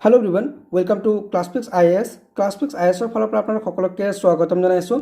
Hello everyone, welcome to ClassPix IAS. ClassPix IAS ৰ ফালৰ পৰা আপোনালোক সকলোকে স্বাগতম জনাইছো।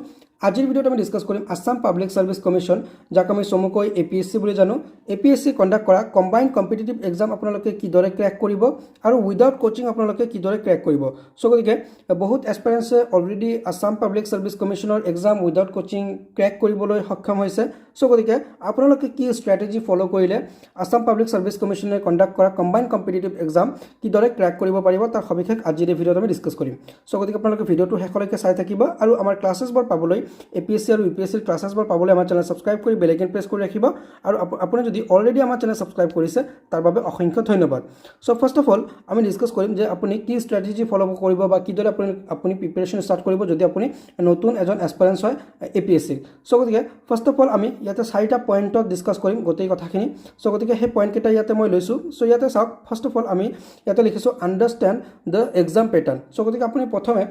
আজিৰ ভিডিঅ'ত আমি ডিসকাস কৰিম আসাম পাব্লিক সাৰ্ভিস কমিশন, যাক আমি চমুকৈ APSC বুলি জানো। APSC কণ্ডাক্ট কৰা কম্বাইন্ড কম্পিটিটিভ এক্সাম আপোনালোকে কিদৰে ক্ৰেক কৰিব আৰু উইদাউট কোচিং আপোনালোকে কিদৰে ক্ৰেক কৰিব। সো গতিকে বহুত এক্সপেৰিয়েন্সে অলৰেডি আসাম পাব্লিক সাৰ্ভিস কমিশনৰ এক্সাম উইদাউট কোচিং ক্ৰেক কৰিবলৈ সক্ষম হৈছে। সো গতিকে আপোনালোকে কি ষ্ট্ৰেটেজি ফলো কৰিলে আসাম পাব্লিক সাৰ্ভিস কমিশনে কণ্ডাক্ট কৰা কম্বাইন্ড কম্পিটিটিভ এক্সাম কিদৰে ক্ৰেক কৰিব পাৰিব তাৰ সবিশেষ আজিৰ এই ভিডিঅ'ত আমি ডিসকাস কৰিম। সো গতিকে আপোনালোকে ভিডিঅ'টো শেষলৈকে চাই থাকিব আৰু আমাৰ ক্লাसेसবোৰ পাবলৈ APSC আৰু UPSC ক্লাसेसবোৰ পাবলৈ আমাৰ চেনেল সাবস্ক্ৰাইব কৰি বেল আইকন প্ৰেছ কৰি ৰাখিব আৰু আপুনি যদি অলৰেডি আমাৰ চেনেল সাবস্ক্ৰাইব কৰিছে তাৰ বাবে অসংখ্য ধন্যবাদ। সো ফাৰ্স্ট অফ অল আমি ডিসকাস কৰিম যে আপুনি কি ষ্ট্ৰেটেজি ফলো কৰিব বা কিদৰে আপুনি প্ৰিপাৰেচন ষ্টাৰ্ট কৰিব যদি আপুনি নতুন এজন এসপাৰেন্স হয় APSC। সো গতিকে ফাৰ্স্ট অফ অল আমি ইয়াতে চাৰিটা পইণ্টত ডিসকাস কৰিম গোটেই কথাখিনি। সো গতিকে সেই পইণ্ট কেইটা ইয়াতে মই লৈছো। সো ইয়াতে চাওক ফাৰ্স্ট অফ অল আমি ইয়াতে লিখিছো আন্ডাৰষ্টেণ্ড দ্য এক্সাম প্যাটাৰ্ন। সো গতিকে আপুনি প্ৰথমে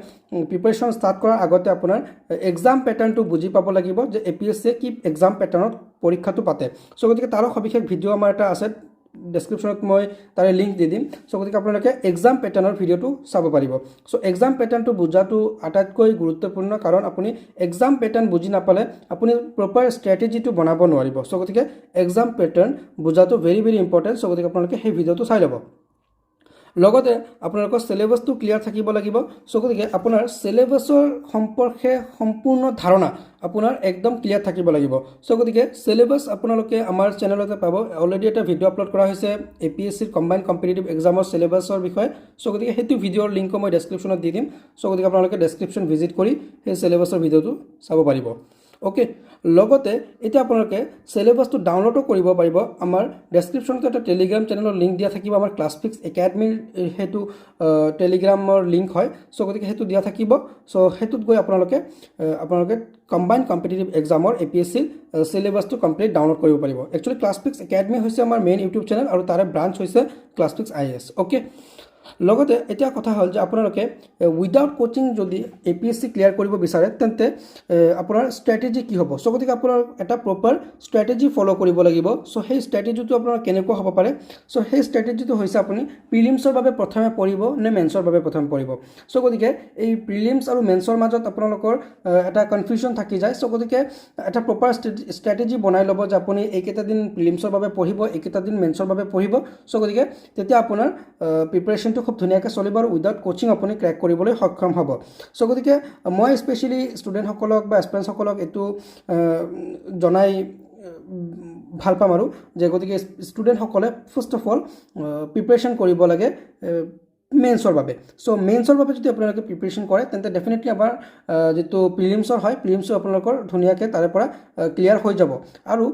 প্ৰিপাৰেচন ষ্টাৰ্ট কৰাৰ আগতে আপোনাৰ এক্সাম প্যাটাৰ্নটো বুজি পাব লাগিব যে APSC কি এক্সাম প্যাটাৰ্নত পৰীক্ষাটো পাতে। সো গতিকে তাৰ সবিশেষ ভিডিঅ' আমাৰ এটা আছে ডেসক্ৰিপশনত মই তাৰে লিংক দি দিম। সো গতিকে আপোনালোকে এক্সাম প্যাটাৰ্নৰ ভিডিঅ'টো চাব পাৰিব। সো এক্সাম প্যাটাৰ্নটো বুজাটো আটাইতকৈ গুৰুত্বপূৰ্ণ, কাৰণ আপুনি এক্সাম প্যাটাৰ্ন বুজি নাপালে আপুনি প্ৰপাৰ ষ্ট্ৰেটেজিটো বনাব নোৱাৰিব। সো গতিকে এক্সাম প্যাটাৰ্ন বুজাটো ভেৰি ইম্পৰ্টেণ্ট। সো গতিকে আপোনালোকে সেই ভিডিঅ'টো চাই ল'ব। লগতে আপোনালোকৰ সিলেবাসটো ক্লিয়াৰ থাকিব লাগিব। সো গতিকে আপোনাৰ সিলেবাসৰ সম্পৰ্কে সম্পূৰ্ণ ধাৰণা আপোনাৰ একদম ক্লিয়াৰ থাকিব লাগিব। সো গতিকে সিলেবাস আপোনালোকে আমাৰ চেনেলতে পাব। অলৰেডি এটা ভিডিঅ' আপলোড কৰা হৈছে APSC কম্বাইন্ড কম্পিটিটিভ এক্সামৰ সিলেবাসৰ বিষয়ে। সো গতিকে সেইটো ভিডিঅ'ৰ লিংকো মই ডেসক্ৰিপশনত দি দিম। সো গতিকে আপোনালোকে ডেসক্ৰিপশন ভিজিট কৰি সেই সিলেবাসৰ ভিডিঅ'টো চাব পাৰিব। ওকে, লগতে এতিয়া আপোনালোকে সিলেবাসটো ডাউনলোডো কৰিব পাৰিব। আমাৰ ডেসক্ৰিপশনত এটা টেলিগ্ৰাম চেনেলৰ লিংক দিয়া থাকিব। আমাৰ ক্লাছফিক্স একাডেমীৰ হেতু টেলিগ্ৰামৰ লিংক হয়। সো গতিকে হেতু দিয়া থাকিব। সো হেতুত গৈ আপোনালোকে কম্বাইন্ড কম্পিটিটিভ এক্সামৰ APSC সিলেবাসটো কমপ্লিট ডাউনলোড কৰিব পাৰিব। একচুয়ালি ক্লাছফিক্স একাডেমী হৈছে আমাৰ মেইন ইউটিউব চেনেল আৰু তাৰে ব্ৰাঞ্চ হৈছে ক্লাছফিক্স IAS। ওকে, লগতে এতিয়া কথা হ'ল যে আপোনালোকে উইদাউট কোচিং যদি APSC ক্লিয়াৰ কৰিব বিচাৰে তেন্তে আপোনাৰ ষ্ট্ৰেটেজি কি হ'ব। সো গতিকে আপোনাৰ এটা প্ৰপাৰ ষ্ট্ৰেটেজি ফলো কৰিব লাগিব। সো সেই ষ্ট্ৰেটেজিটো আপোনাৰ কেনেকুৱা হ'ব পাৰে। সো সেই ষ্ট্ৰেটেজিটো হৈছে আপুনি প্ৰিলিমছৰ বাবে প্ৰথমে পঢ়িব নে মেন্সৰ বাবে প্ৰথমে পঢ়িব। সো গতিকে এই প্ৰিলিমছ আৰু মেন্সৰ মাজত আপোনালোকৰ এটা কনফিউজন থাকি যায়। সো গতিকে এটা প্ৰপাৰ ষ্ট্ৰেটেজি বনাই ল'ব যে আপুনি এইকেইটা দিন প্ৰিলিমছৰ বাবে পঢ়িব, এইকেইটা দিন মেন্সৰ বাবে পঢ়িব। সো গতিকে তেতিয়া আপোনাৰ প্ৰিপাৰেশ্যনটো খুব ধুনীয়াকৈ চলিব আৰু উইদাউট কোচিং আপুনি ক্ৰেক কৰিবলৈ সক্ষম হ'ব। সো গতিকে মই স্পেচিয়েলি ষ্টুডেণ্টসকলক বা এস্পিৰেণ্টসকলক এইটো জনাই ভাল পাম আৰু যে গতিকে ষ্টুডেণ্টসকলে ফাৰ্ষ্ট অফ অল প্ৰিপাৰেশ্যন কৰিব লাগে মেন্সৰ বাবে। সো মেন্সৰ বাবে যদি আপোনালোকে প্ৰিপাৰেশ্যন কৰে তেন্তে ডেফিনেটলি আমাৰ যেটো প্ৰিলিমছৰ হয় প্ৰিলিমছো আপোনালোকৰ ধুনীয়াকৈ তাৰে পৰা ক্লিয়াৰ হৈ যাব। আৰু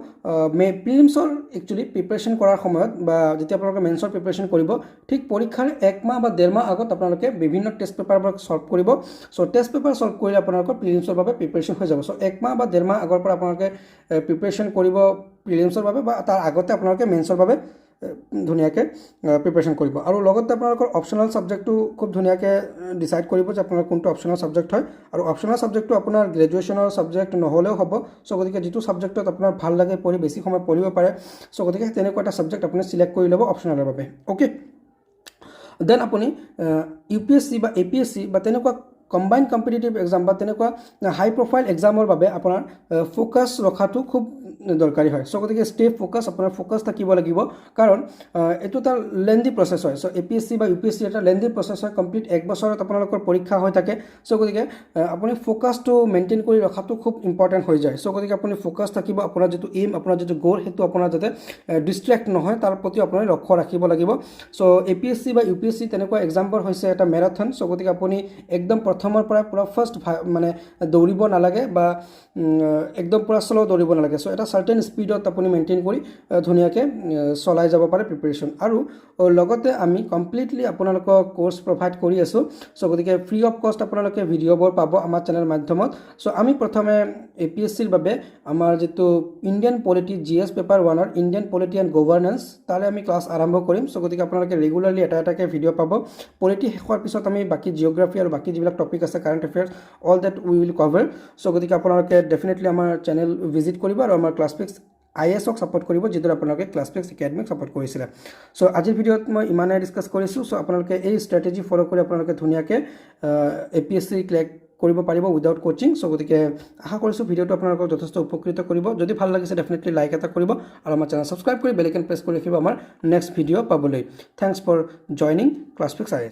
প্ৰিলিমছৰ একচুৱেলি প্ৰিপাৰেশ্যন কৰাৰ সময়ত বা যেতিয়া আপোনালোকে মেন্সৰ প্ৰিপাৰেশ্যন কৰিব ঠিক পৰীক্ষাৰ 1 মাহ বা 1.5 মাহ আগত আপোনালোকে বিভিন্ন টেষ্ট পেপাৰবোৰ সলভ কৰিব। সো টেষ্ট পেপাৰ সলভ কৰিলে আপোনালোকৰ প্ৰিলিমছৰ বাবে প্ৰিপাৰেশ্যন হৈ যাব। সো 1 মাহ বা 1.5 মাহ আগৰ পৰা আপোনালোকে প্ৰিপাৰেশ্যন কৰিব প্ৰিলিমছৰ বাবে বা তাৰ আগতে আপোনালোকে মেন্সৰ বাবে ধুনীয়াকৈ প্ৰিপাৰেশ্যন কৰিব। আৰু লগতে আপোনালোকৰ অপশ্যনেল ছাবজেক্টটো খুব ধুনীয়াকৈ ডিচাইড কৰিব যে আপোনাৰ কোনটো অপশ্যনেল ছাবজেক্ট হয়। আৰু অপশ্যনেল ছাবজেক্টটো আপোনাৰ গ্ৰেজুৱেশ্যনৰ ছাবজেক্ট নহ'লেও হ'ব। সো গতিকে যিটো ছাবজেক্টত আপোনাৰ ভাল লাগে পঢ়ি বেছি সময় পঢ়িব পাৰে, সো গতিকে তেনেকুৱা এটা ছাবজেক্ট আপুনি চিলেক্ট কৰি ল'ব অপশ্যনেলৰ বাবে। ওকে, দেন আপুনি UPSC বা APSC বা তেনেকুৱা কম্বাইন্ড কম্পিটিটিভ এক্সাম বা তেনেকুৱা হাই প্ৰফাইল এক্সামৰ বাবে আপোনাৰ ফোকাছ ৰখাটো খুব দৰকাৰী হয়। সো গতিকে ষ্টে ফোকাছ, আপোনাৰ ফোকাছ থাকিব লাগিব, কাৰণ এইটো এটা লেন্দি প্ৰচেছ হয়। সো APSC বা UPSC এটা লেন্দি প্ৰচেছ হয়। কমপ্লিট 1 বছৰত আপোনালোকৰ পৰীক্ষা হৈ থাকে। সো গতিকে আপুনি ফোকাছটো মেইনটেইন কৰি ৰখাটো খুব ইম্পৰ্টেণ্ট হৈ যায়। সো গতিকে আপুনি ফোকাছ থাকিব, আপোনাৰ যিটো এইম, আপোনাৰ যিটো গ'ল সেইটো আপোনাৰ যাতে ডিষ্ট্ৰেক্ট নহয় তাৰ প্ৰতি আপুনি লক্ষ্য ৰাখিব লাগিব। সো APSC বা UPSC তেনেকুৱা এক্সামবোৰ হৈছে এটা মেৰাথন। সো গতিকে আপুনি একদম প্ৰথমৰ পৰা পুৰা ফাৰ্ষ্ট মানে দৌৰিব নালাগে বা একদম পুৰা শ্ল' দৌৰিব নালাগে। সো এটা চাৰ্টেন স্পীডত আপুনি মেইনটেইন কৰি ধুনীয়াকৈ চলাই যাব পাৰে প্ৰিপাৰেশ্যন। আৰু লগতে আমি কমপ্লিটলি আপোনালোকক কোৰ্চ প্ৰভাইড কৰি আছোঁ। সো গতিকে ফ্ৰী অফ কষ্ট আপোনালোকে ভিডিঅ'বোৰ পাব আমাৰ চেনেল মাধ্যমত। সো আমি প্ৰথমে APSCৰ বাবে আমাৰ যিটো ইণ্ডিয়ান পলিটি GS পেপাৰ 1ৰ ইণ্ডিয়ান পলিটি এণ্ড গভাৰ্নেন্স তাৰে আমি ক্লাছ আৰম্ভ কৰিম। সো গতিকে আপোনালোকে ৰেগুলাৰলি এটাকৈ ভিডিঅ' পাব। পলিটি শেষৰ পিছত আমি বাকী জিঅ'গ্ৰাফী আৰু বাকী যিবিলাক টপিক আছে current affairs all date we will cover. So গতিকে আপোনালোকে ডেফিনেটলি আমাৰ চেনেল ভিজিট কৰিব আৰু আমাৰ ক্লাছফিক্স IASক ছাপোৰ্ট কৰিব যিদৰে আপোনালোকে ক্লাছফ্লিক্স একাডেমিক ছাপোৰ্ট কৰিছিলে চ' আজিৰ ভিডিঅ'ত মই ইমানে ডিছকাছ কৰিছোঁ চ' আপোনালোকে এই ষ্ট্ৰেটেজি ফ'ল' কৰি আপোনালোকে ধুনীয়াকৈ APSC ক্লিয়াৰ কৰিব পাৰিব উইদাউট কোচিং চ' গতিকে আশা কৰিছোঁ ভিডিঅ'টো আপোনালোকক যথেষ্ট উপকৃত কৰিব যদি ভাল লাগিছে ডেফিনেটলি লাইক এটা কৰিব আৰু আমাৰ চেনেল ছাবস্ক্ৰাইব কৰি বেল আইকন প্ৰেছ কৰি ৰাখিব আমাৰ নেক্সট ভিডিঅ' পাবলৈ থেংকছ ফৰ জইনিং ক্লাছফ্লিক্স IAS